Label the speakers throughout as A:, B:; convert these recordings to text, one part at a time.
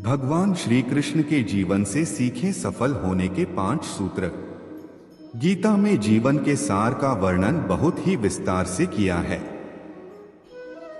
A: भगवान श्री कृष्ण के जीवन से सीखे सफल होने के 5 सूत्र। गीता में जीवन के सार का वर्णन बहुत ही विस्तार से किया है।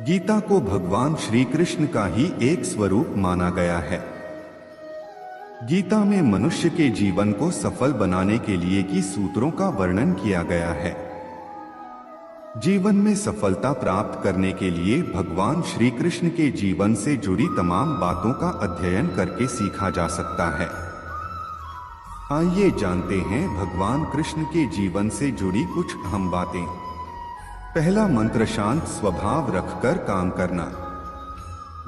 A: गीता को भगवान श्री कृष्ण का ही एक स्वरूप माना गया है। गीता में मनुष्य के जीवन को सफल बनाने के लिए की सूत्रों का वर्णन किया गया है। जीवन में सफलता प्राप्त करने के लिए भगवान श्री कृष्ण के जीवन से जुड़ी तमाम बातों का अध्ययन करके सीखा जा सकता है। आइए जानते हैं भगवान कृष्ण के जीवन से जुड़ी कुछ अहम बातें। पहला मंत्र, शांत स्वभाव रखकर काम करना।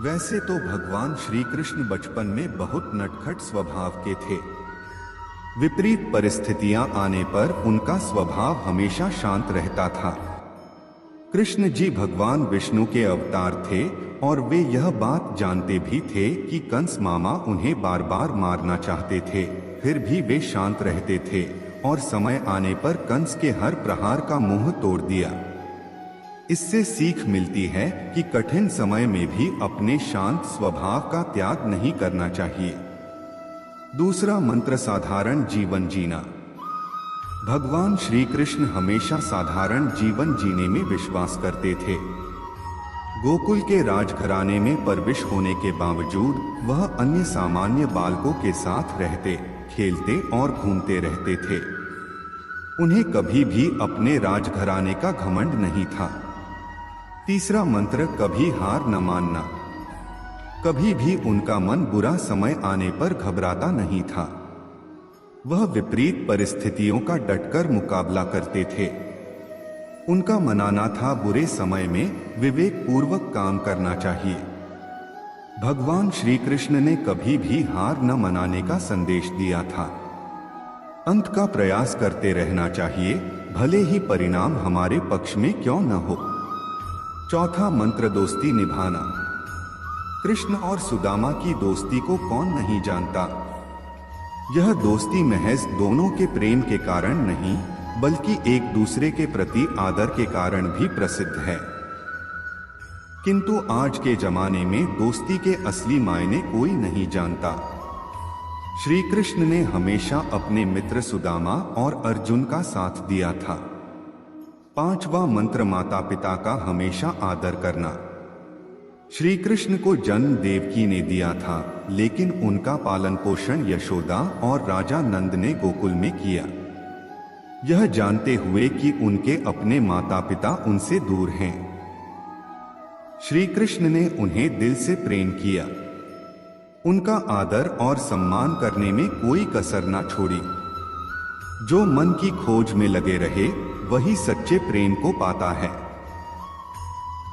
A: वैसे तो भगवान श्री कृष्ण बचपन में बहुत नटखट स्वभाव के थे। विपरीत परिस्थितियां आने पर उनका स्वभाव हमेशा शांत रहता था। कृष्ण जी भगवान विष्णु के अवतार थे और वे यह बात जानते भी थे कि कंस मामा उन्हें बार बार मारना चाहते थे, फिर भी वे शांत रहते थे और समय आने पर कंस के हर प्रहार का मुंह तोड़ दिया। इससे सीख मिलती है कि कठिन समय में भी अपने शांत स्वभाव का त्याग नहीं करना चाहिए। दूसरा मंत्र, साधारण जीवन जीना। भगवान श्री कृष्ण हमेशा साधारण जीवन जीने में विश्वास करते थे। गोकुल के राजघराने में परविश होने के बावजूद वह अन्य सामान्य बालकों के साथ रहते, खेलते और घूमते रहते थे। उन्हें कभी भी अपने राजघराने का घमंड नहीं था। तीसरा मंत्र, कभी हार न मानना। कभी भी उनका मन बुरा समय आने पर घबराता नहीं था। वह विपरीत परिस्थितियों का डटकर मुकाबला करते थे। उनका मानना था बुरे समय में विवेक पूर्वक काम करना चाहिए। भगवान श्री कृष्ण ने कभी भी हार न मनाने का संदेश दिया था। अंत का प्रयास करते रहना चाहिए, भले ही परिणाम हमारे पक्ष में क्यों न हो। चौथा मंत्र, दोस्ती निभाना। कृष्ण और सुदामा की दोस्ती को कौन नहीं जानता। यह दोस्ती महज दोनों के प्रेम के कारण नहीं, बल्कि एक दूसरे के प्रति आदर के कारण भी प्रसिद्ध है। किंतु आज के जमाने में दोस्ती के असली मायने कोई नहीं जानता। श्री कृष्ण ने हमेशा अपने मित्र सुदामा और अर्जुन का साथ दिया था। पांचवा मंत्र, माता पिता का हमेशा आदर करना। श्री कृष्ण को जन्म देवकी ने दिया था, लेकिन उनका पालन पोषण यशोदा और राजा नंद ने गोकुल में किया, यह जानते हुए कि उनके अपने माता पिता उनसे दूर हैं। श्री कृष्ण ने उन्हें दिल से प्रेम किया। उनका आदर और सम्मान करने में कोई कसर न छोड़ी। जो मन की खोज में लगे रहे वही सच्चे प्रेम को पाता है।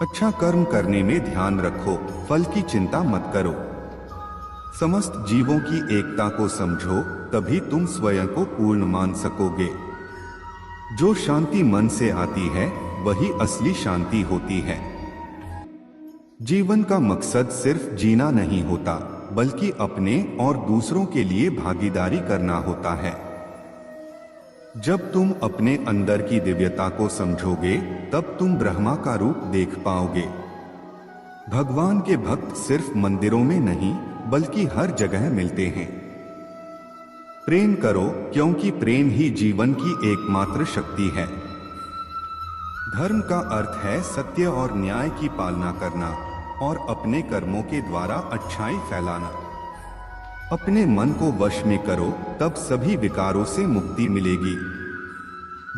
A: अच्छा कर्म करने में ध्यान रखो, फल की चिंता मत करो। समस्त जीवों की एकता को समझो, तभी तुम स्वयं को पूर्ण मान सकोगे। जो शांति मन से आती है वही असली शांति होती है। जीवन का मकसद सिर्फ जीना नहीं होता, बल्कि अपने और दूसरों के लिए भागीदारी करना होता है। जब तुम अपने अंदर की दिव्यता को समझोगे, तब तुम ब्रह्मा का रूप देख पाओगे। भगवान के भक्त सिर्फ मंदिरों में नहीं, बल्कि हर जगह मिलते हैं। प्रेम करो, क्योंकि प्रेम ही जीवन की एकमात्र शक्ति है। धर्म का अर्थ है सत्य और न्याय की पालना करना और अपने कर्मों के द्वारा अच्छाई फैलाना। अपने मन को वश में करो, तब सभी विकारों से मुक्ति मिलेगी।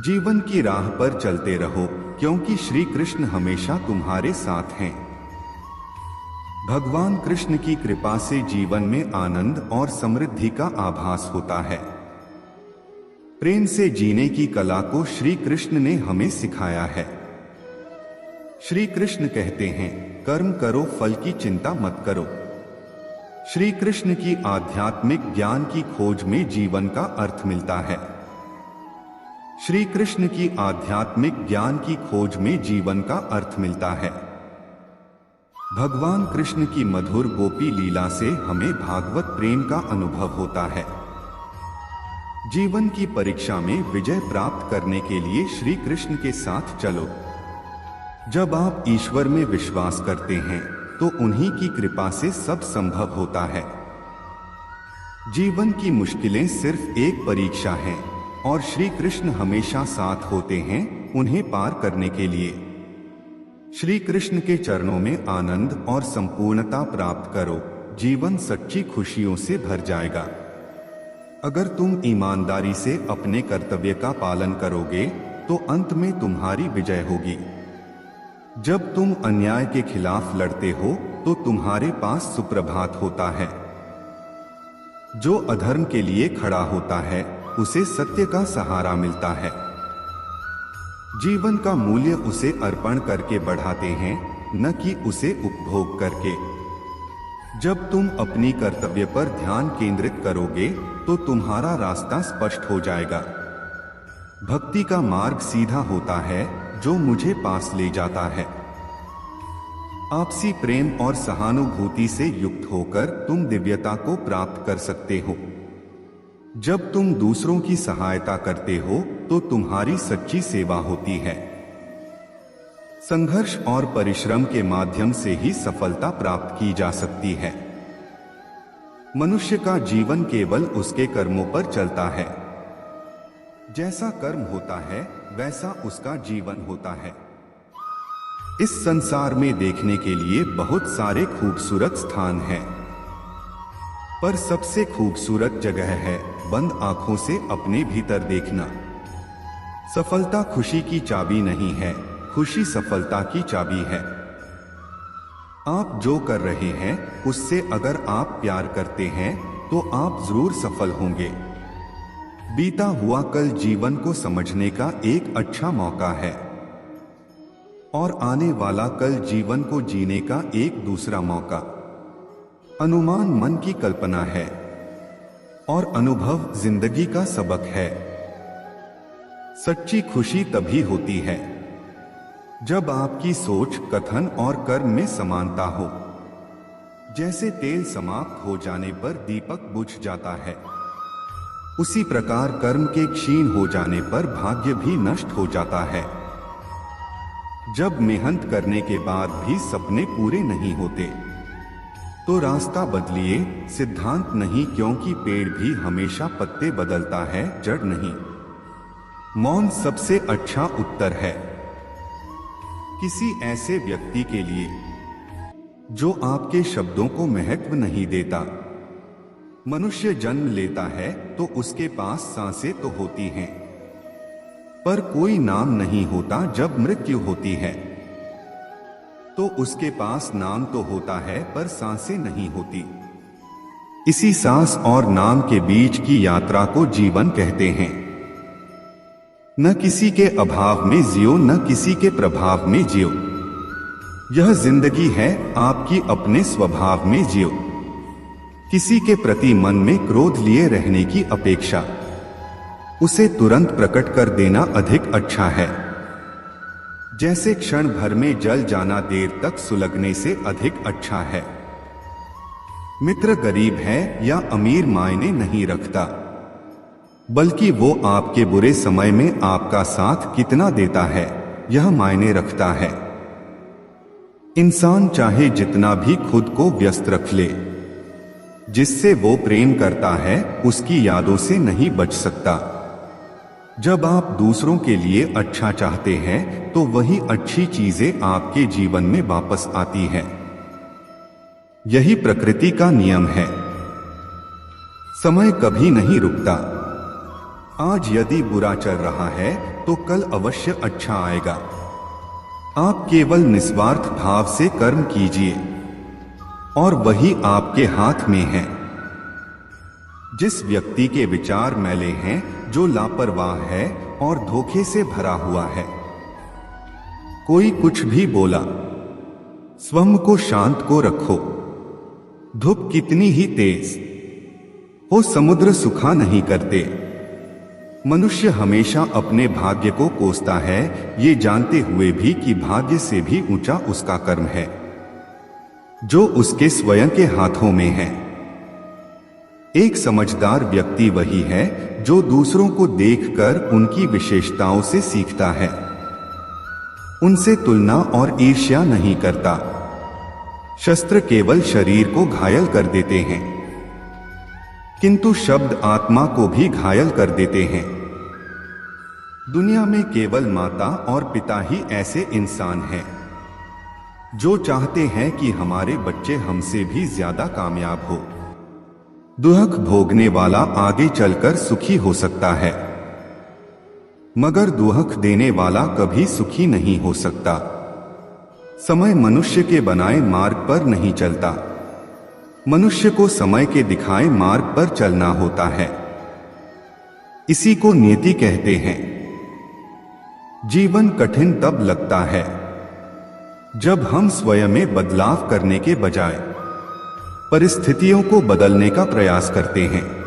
A: जीवन की राह पर चलते रहो, क्योंकि श्री कृष्ण हमेशा तुम्हारे साथ हैं। भगवान कृष्ण की कृपा से जीवन में आनंद और समृद्धि का आभास होता है। प्रेम से जीने की कला को श्री कृष्ण ने हमें सिखाया है। श्री कृष्ण कहते हैं, कर्म करो, फल की चिंता मत करो। श्री कृष्ण की आध्यात्मिक ज्ञान की खोज में जीवन का अर्थ मिलता है। श्री कृष्ण की आध्यात्मिक ज्ञान की खोज में जीवन का अर्थ मिलता है। भगवान कृष्ण की मधुर गोपी लीला से हमें भागवत प्रेम का अनुभव होता है। जीवन की परीक्षा में विजय प्राप्त करने के लिए श्री कृष्ण के साथ चलो। जब आप ईश्वर में विश्वास करते हैं तो उन्हीं की कृपा से सब संभव होता है। जीवन की मुश्किलें सिर्फ एक परीक्षा है और श्री कृष्ण हमेशा साथ होते हैं उन्हें पार करने के लिए। श्री कृष्ण के चरणों में आनंद और संपूर्णता प्राप्त करो, जीवन सच्ची खुशियों से भर जाएगा। अगर तुम ईमानदारी से अपने कर्तव्य का पालन करोगे तो अंत में तुम्हारी विजय होगी। जब तुम अन्याय के खिलाफ लड़ते हो तो तुम्हारे पास सुप्रभात होता है। जो अधर्म के लिए खड़ा होता है उसे सत्य का सहारा मिलता है। जीवन का मूल्य उसे अर्पण करके बढ़ाते हैं, न कि उसे उपभोग करके। जब तुम अपनी कर्तव्य पर ध्यान केंद्रित करोगे तो तुम्हारा रास्ता स्पष्ट हो जाएगा। भक्ति का मार्ग सीधा होता है जो मुझे पास ले जाता है। आपसी प्रेम और सहानुभूति से युक्त होकर तुम दिव्यता को प्राप्त कर सकते हो। जब तुम दूसरों की सहायता करते हो तो तुम्हारी सच्ची सेवा होती है। संघर्ष और परिश्रम के माध्यम से ही सफलता प्राप्त की जा सकती है। मनुष्य का जीवन केवल उसके कर्मों पर चलता है। जैसा कर्म होता है वैसा उसका जीवन होता है। इस संसार में देखने के लिए बहुत सारे खूबसूरत स्थान हैं, पर सबसे खूबसूरत जगह है बंद आंखों से अपने भीतर देखना। सफलता खुशी की चाबी नहीं है, खुशी सफलता की चाबी है। आप जो कर रहे हैं उससे अगर आप प्यार करते हैं तो आप जरूर सफल होंगे। बीता हुआ कल जीवन को समझने का एक अच्छा मौका है और आने वाला कल जीवन को जीने का एक दूसरा मौका। अनुमान मन की कल्पना है और अनुभव जिंदगी का सबक है। सच्ची खुशी तभी होती है जब आपकी सोच, कथन और कर्म में समानता हो। जैसे तेल समाप्त हो जाने पर दीपक बुझ जाता है, उसी प्रकार कर्म के क्षीण हो जाने पर भाग्य भी नष्ट हो जाता है। जब मेहनत करने के बाद भी सपने पूरे नहीं होते तो रास्ता बदलिए, सिद्धांत नहीं, क्योंकि पेड़ भी हमेशा पत्ते बदलता है, जड़ नहीं। मौन सबसे अच्छा उत्तर है किसी ऐसे व्यक्ति के लिए जो आपके शब्दों को महत्व नहीं देता। मनुष्य जन्म लेता है तो उसके पास सांसें तो होती हैं, पर कोई नाम नहीं होता। जब मृत्यु होती है तो उसके पास नाम तो होता है पर सांसें नहीं होती। इसी सांस और नाम के बीच की यात्रा को जीवन कहते हैं। न किसी के अभाव में जियो, न किसी के प्रभाव में जियो। यह जिंदगी है आपकी, अपने स्वभाव में जियो। किसी के प्रति मन में क्रोध लिए रहने की अपेक्षा उसे तुरंत प्रकट कर देना अधिक अच्छा है। जैसे क्षण भर में जल जाना देर तक सुलगने से अधिक अच्छा है। मित्र गरीब है या अमीर मायने नहीं रखता, बल्कि वो आपके बुरे समय में आपका साथ कितना देता है यह मायने रखता है। इंसान चाहे जितना भी खुद को व्यस्त रख ले, जिससे वो प्रेम करता है उसकी यादों से नहीं बच सकता। जब आप दूसरों के लिए अच्छा चाहते हैं तो वही अच्छी चीजें आपके जीवन में वापस आती हैं। यही प्रकृति का नियम है। समय कभी नहीं रुकता। आज यदि बुरा चल रहा है तो कल अवश्य अच्छा आएगा। आप केवल निस्वार्थ भाव से कर्म कीजिए और वही आपके हाथ में है। जिस व्यक्ति के विचार मैले हैं, जो लापरवाह है और धोखे से भरा हुआ है, कोई कुछ भी बोला, स्वयं को शांत को रखो। धूप कितनी ही तेज हो, समुद्र सुखा नहीं करते। मनुष्य हमेशा अपने भाग्य को कोसता है, ये जानते हुए भी कि भाग्य से भी ऊंचा उसका कर्म है जो उसके स्वयं के हाथों में है। एक समझदार व्यक्ति वही है जो दूसरों को देखकर उनकी विशेषताओं से सीखता है, उनसे तुलना और ईर्ष्या नहीं करता। शस्त्र केवल शरीर को घायल कर देते हैं। किंतु शब्द आत्मा को भी घायल कर देते हैं। दुनिया में केवल माता और पिता ही ऐसे इंसान हैं जो चाहते हैं कि हमारे बच्चे हमसे भी ज्यादा कामयाब हो। दुख भोगने वाला आगे चलकर सुखी हो सकता है, मगर दुख देने वाला कभी सुखी नहीं हो सकता। समय मनुष्य के बनाए मार्ग पर नहीं चलता, मनुष्य को समय के दिखाए मार्ग पर चलना होता है। इसी को नियति कहते हैं। जीवन कठिन तब लगता है जब हम स्वयं में बदलाव करने के बजाय परिस्थितियों को बदलने का प्रयास करते हैं।